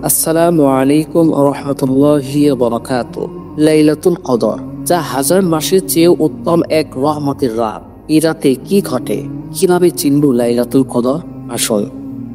আসসালামু আলাইকুম রহমতুল্লাহি বারাকাতুহু। লাইলাতুল কদর, যা হাজার মাসের চেয়ে উত্তম এক রহমতের রাত। এই রাতে কি ঘটে, কিভাবে চিনব লাইলাতুল কদর? আসল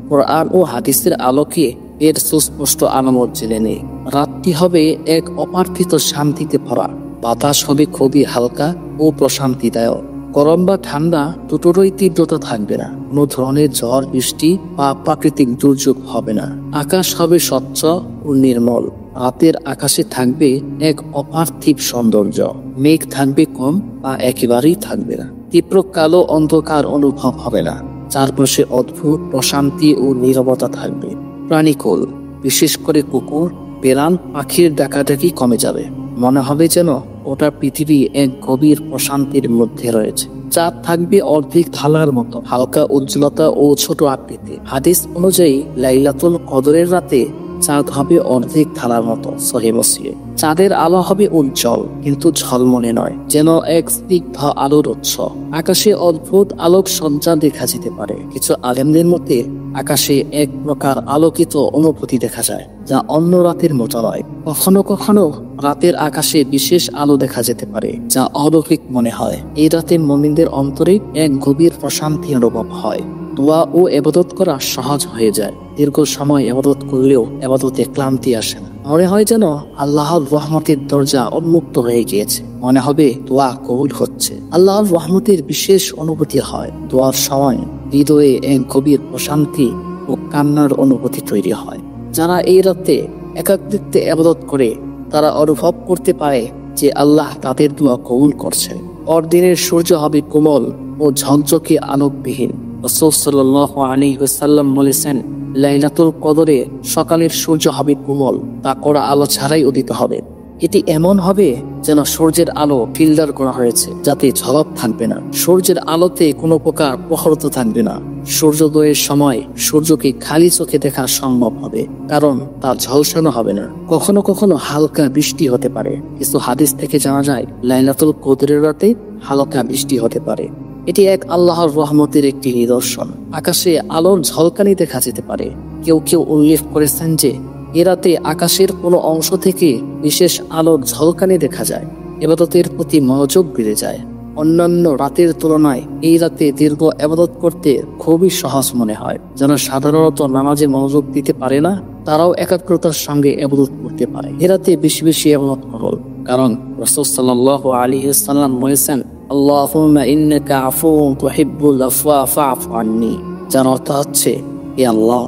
কোরআন ও হাদিসের আলোকে এর সুস্পষ্ট আলামত জেনে নেই। রাতটি হবে এক অপার্থিত শান্তিতে ভরা। বাতাস হবে খুবই হালকা ও প্রশান্তিদায়ক। গরম বা ঠান্ডা দুটোরই তীব্রতা থাকবে না। কোনো ধরনের ঝড় বৃষ্টি বা প্রাকৃতিক দুর্যোগ হবে না। আকাশ হবে স্বচ্ছ ও নির্মল। রাতের আকাশে থাকবে এক অপার্থিব সৌন্দর্য। মেঘ থাকবে কম বা একেবারেই থাকবে না। তীব্র কালো অন্ধকার অনুভব হবে না। চারপাশে অদ্ভুত প্রশান্তি ও নীরবতা থাকবে। প্রাণীকুল, বিশেষ করে কুকুর, বেড়াল, পাখির ডাকাডাকি কমে যাবে। মনে হবে যেন ওটা পৃথিবী এক গভীর প্রশান্তির মধ্যে রয়েছে। চাঁদ থাকবে অর্ধেক থালার মতো, হালকা উজ্জ্বলতা ও ছোট আকৃতি। হাদিস অনুযায়ী লাইলাতুল কদরের রাতে চাঁদ হবে অর্ধেক থালার মতো, সহিহ মুসলিম। চাঁদের আলো হবে উজ্জ্বল কিন্তু ঝলমলে নয়, যেন এক স্নিগ্ধ আলোর উৎস। আকাশে অদ্ভুত আলোক সজ্জা দেখা যেতে পারে। কিছু আলেমদের মতে আকাশে এক প্রকার আলোকিত অনুভূতি দেখা যায়, যা অন্য রাতের মতো নয়। কখনো কখনো রাতের আকাশে বিশেষ আলো দেখা যেতে পারে, যা অলৌকিক মনে হয়। এই রাতে মুমিনদের অন্তরে এক গভীর প্রশান্তি অনুভব হয়। দোয়া ও ইবাদত করা সহজ হয়ে যায়। দীর্ঘ সময় ইবাদত করলেও ইবাদতে ক্লান্তি আসে না। মনে হয় যেন আল্লাহর রহমতের দরজা উন্মুক্ত হয়ে গিয়েছে। মনে হবে দোয়া কবুল হচ্ছে। আল্লাহর রহমতের বিশেষ অনুভূতি হয়। দোয়ার সময় হৃদয়ে এক গভীর প্রশান্তি ও কান্নার অনুভূতি তৈরি হয়। যারা এই রাতে একাকিত্বে ইবাদত করে, তারা অনুভব করতে পারে যে আল্লাহ তাদের দোয়া কবুল করছেন। পরদিনের সূর্য হবে কোমল ও ঝকঝকে আলোকবিহীন। রাসূল সাল্লাল্লাহু আলাইহি ওয়াসাল্লাম বলেছেন, লাইলাতুল কদরে সকালের সূর্য হবে কোমল, তা কড়া আলো ছাড়াই উদিত হবে। এটি এমন হবে যেন সূর্যের আলো ফিল্টার করা হয়েছে, যাতে ঝলক থাকবে না। সূর্যের আলোতে কোনো প্রকার প্রখরতা থাকবে না। সূর্যোদয়ের সময় সূর্যকে খালি চোখে দেখা সম্ভব হবে, কারণ তা ঝলসানো হবে না। কখনো কখনো হালকা বৃষ্টি হতে পারে। কিছু হাদিস থেকে জানা যায় লাইলাতুল কদরের রাতে হালকা বৃষ্টি হতে পারে। এটি এক আল্লাহর রহমতের একটি নিদর্শন। আকাশে আলোর ঝলকানি দেখা যেতে পারে। কেউ কেউ উল্লেখ করেছেন যে এ রাতে আকাশের কোনো অংশ থেকে বিশেষ আলোর ঝলকানি দেখা যায়। ইবাদতের প্রতি মনোযোগ বেড়ে যায়। অন্যান্য রাতের তুলনায় এই রাতে দীর্ঘ ইবাদত করতে খুবই সহজ মনে হয়। যারা সাধারণত নামাজে মনোযোগ দিতে পারে না, তারাও একাগ্রতার সঙ্গে ইবাদত করতে পারে। এ রাতে বেশি বেশি ইবাদত করুন, কারণ রাসূল সাল্লাল্লাহু আলাইহি ওয়াসাল্লাম বলেছেন, আল্লাহুম্মা ইন্নাকা আফুউন তুহিব্বুল আফওয়া ফা'ফু আন্নী, যার অর্থ হচ্ছে, হে আল্লাহ,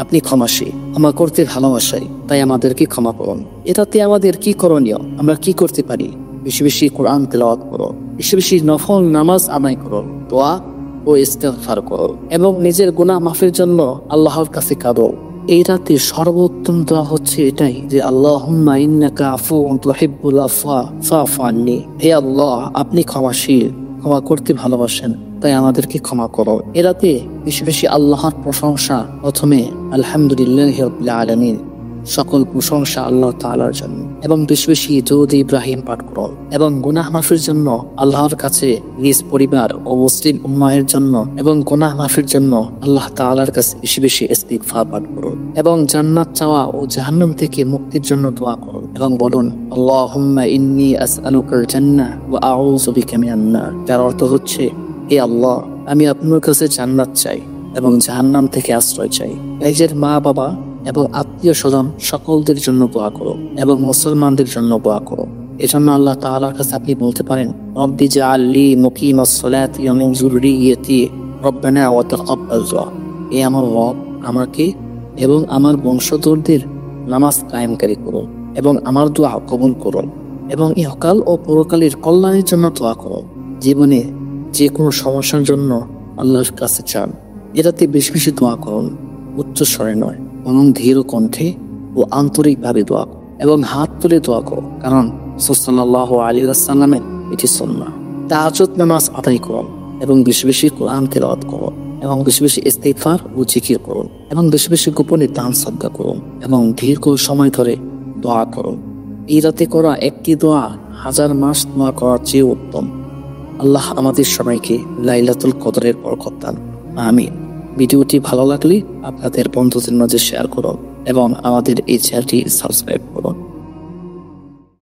আপনি ক্ষমাশীল, ক্ষমা করতে ভালোবাসেন, তাই আমাদেরকে ক্ষমা করুন। এটাতে আমাদের কি করণীয়? আমরা কি করতে পারি? বেশি বেশি কোরআন তেলাওয়াত করো, বেশি বেশি নফল নামাজ আদায় করো, দোয়া ও ইস্তিগফার করো, এবং নিজের গুনাহ মাফের জন্য আল্লাহর কাছে কাঁদো। এই রাতে সর্বোত্তম দোয়া হচ্ছে এটাই যে আল্লাহুম্মা ইন্নাকা আফুউন তুহিব্বুল আফওয়া ফা'ফু আন্নী, হে আল্লাহ, আপনি ক্ষমাশীল, ক্ষমা করতে ভালোবাসেন, তাই আমাদেরকে ক্ষমা করো। এ রাতে বেশি বেশি আল্লাহর প্রশংসা, প্রথমে আলহামদুলিল্লাহি রাব্বিল আলামিন, সকল প্রশংসা আল্লাহ তাআলার জন্য, এবং বেশি বেশি দরুদ ইব্রাহিম পাঠ করো, এবং গুনাহ মাফের জন্য আল্লাহর কাছে, নিজ পরিবার ও মুসলিম উম্মাহের জন্য এবং গুনাহ মাফের জন্য আল্লাহ তাআলার কাছে বেশি বেশি ইস্তিগফার পাঠ করো, এবং জান্নাত চাওয়া ও জাহান্নাম থেকে মুক্তির জন্য দোয়া করো, এবং বলুন আল্লাহুম্মা ইন্নী আসআলুকাল জান্নাহ ওয়া আউযু বিকা মিনান নার, যার অর্থ হচ্ছে, হে আল্লাহ, আমি আপনার কাছে জান্নাত চাই এবং জাহান্নাম থেকে আশ্রয় চাই। নিজের মা বাবা এবং আত্মীয় স্বজন সকলদের জন্য দোয়া করো, এবং মুসলমানদের জন্য দোয়া করো। এজন্য আল্লাহ তাআলার কাছে আপনি বলতে পারেন, রব্বি জাআলনি মুকিমাস সালাতি ওয়া মিন যুররিয়্যাতি রব্বানা ওয়া তাকাব্বাল দুআ, হে আমার রব, আমাকে এবং আমার বংশধরদের নামাজ কায়েমকারী করুন, এবং আমার দোয়া কবুল করুন, এবং ইহকাল ও পরকালের কল্যাণের জন্য দোয়া করো। জীবনে যে কোনো সমস্যার জন্য আল্লাহর কাছে চান। এটাতে বেশি বেশি দোয়া করুন, উচ্চ স্বরে নয়, বরং ধীর কণ্ঠে ও আন্তরিকভাবে দোয়া করো, এবং হাত তুলে দোয়া করো, কারণ রাসূল সাল্লাল্লাহু আলাইহি ওয়াসাল্লামের এটি সুন্নাহ। তাহাজ্জুদ নামাজ আদায় করুন, এবং বেশি বেশি কোরআন তেলাওয়াত করুন, এবং বেশি বেশি ইস্তিগফার ও জিকির করুন, এবং বেশি বেশি গোপনে দান সাদকা করুন, এবং দীর্ঘ সময় ধরে দোয়া করুন। এই রাতে করা একটি দোয়া হাজার মাস দোয়া করার চেয়ে উত্তম। আল্লাহ আমাদের সবাইকে লাইলাতুল কদরের বরকত দান। আমিন। ভিডিওটি ভালো লাগলে আপনাদের বন্ধুদের মাঝে শেয়ার করুন এবং আমাদের এই চ্যানেলটি সাবস্ক্রাইব করুন।